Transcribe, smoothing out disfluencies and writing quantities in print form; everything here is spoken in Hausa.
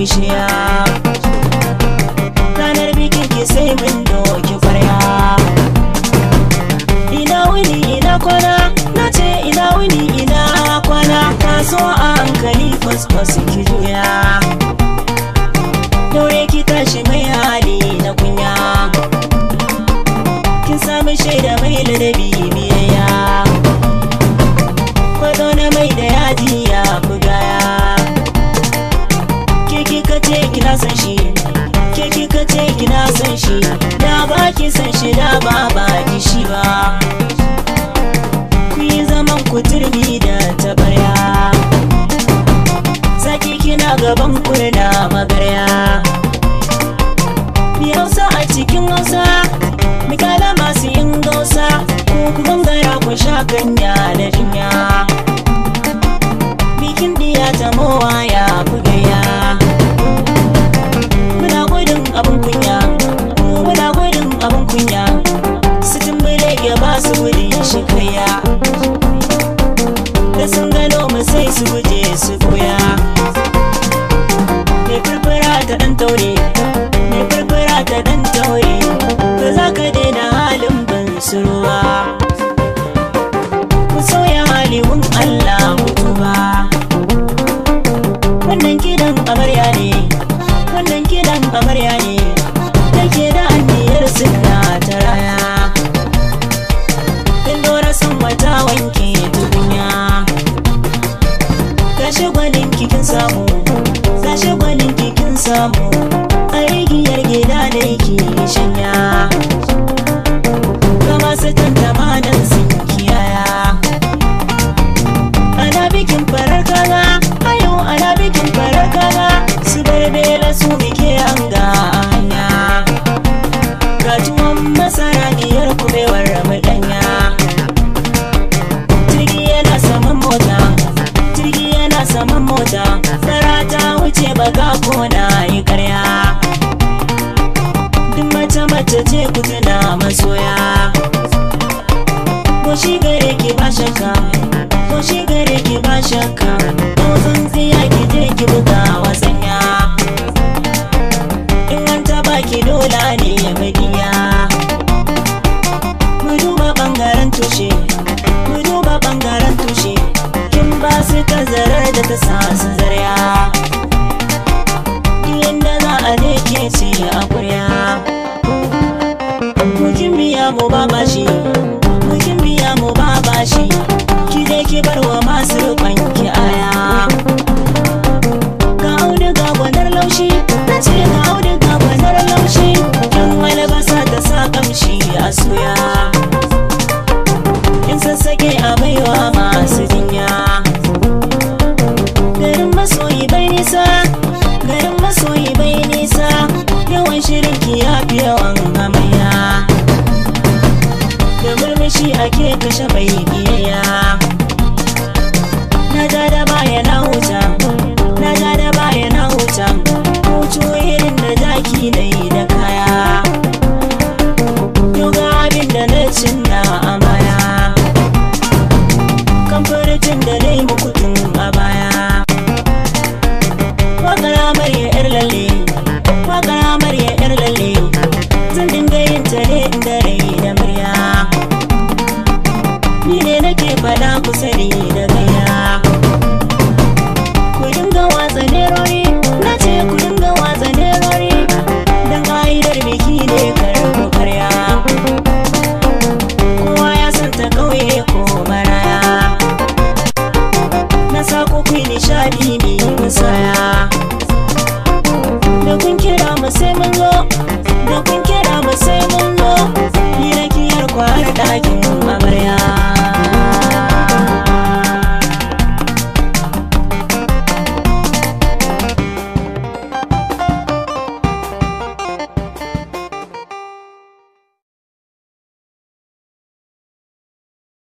kishiya. Ranar bikin ki sai mun doki kwarya. Ina wuni ina kwana, na ce ina wuni ina kwana. Taso a hankali kwaskwas ki juya. Daure ki tashi mai hali na kunya. Kin samu shaida mai ladabi biyayya. Kwado na mai da yaji ya bugaya. Ke kika ce kina san shi, ke kika ce kina san shi. Da ba ki san shi da ba ki shi ba. Ku yi zaman ku turmi da tabarya. Zaki kina gaban kurna magarya. Mi Hausa a cikin Hausa, mi kala masu yin gausa. Ku gangara ku sha kanya da jinya. Bikin diya ta mowa ya bugaya. Muna gudun abin kunya, muna gudun abin kunya. Su tumbule ya ba su gudun shi kaya. Da sun gano mu sai su guje su koya. Mai furfura ta dan taure, mai furfura ta dan taure. Ba za ka daina halin ban suruwa. Ku sauya halin Allah ku tuba. Wannan kidan amarya ne, wannan kidan amarya ne. Take da anniyar sunna ta raya. Dan dora san wata wanke tukunya. Gashi gwanin kikin samu, gashi gwanin kikin samu. A rigiyar gida da yake shanya. Ga masu tantama nan sun kiyaya. Ana bikin farar kaza, ayo ana bikin farar kaza. Su barbela su muke hanga a hanya. Ga tuwon masara miyar kubewar mudanya. Jirgi yana saman mota, jirgi yana saman mota. Fara ta wuce baga kona yi karya. Duk mace ce ku tuna masoya. Ko shi gare ki ba shakka, ko shi gare ki ba shakka. Ko tsintsiya ki je ki buga wasanya. In an taba ki dola ne magiya. Mu duba bangaren tushe, mu duba bangaren tushe. Kin ba su tazarar da ta sa su zarya. Inda za a je ke ce a kurya. Mukin biya mu ba bashi, mukin biya mu ba bashi. Ki je ki bar wa masu rukun ki aya. Ga auduga gwanar laushi, na ce ga auduga gwanar laushi. Kin albasa ta sa kamshi a suya. In sassake a baiwa masu jinya. Garin masoyi bai nisa, garin masoyi bai nisa. Yawan shirin ki ya fi yawan amarya. Da murmushi ake kashe bai biyayya. Na ja da baya na huta, na ja da baya na huta. Hutu irin da jaki na yi da kaya. Yau ga abin da na cinna a baya. Kamfurcin da na yi muku tun a baya. Waƙar amarya 'yar lalle, waƙar amarya 'yar lalle. Zan dinga yin ta ne inda rai da murya. Ni ne nake faɗa ku sani da gaya. Ku dinga watsa nerori, na ce ku dinga watsa nerori. Dan ƙa'idar biki ne kar ku karya. Kowa ya san ta ƙauye ko maraya. Na sa ku kuyi nishaɗi mai musaya.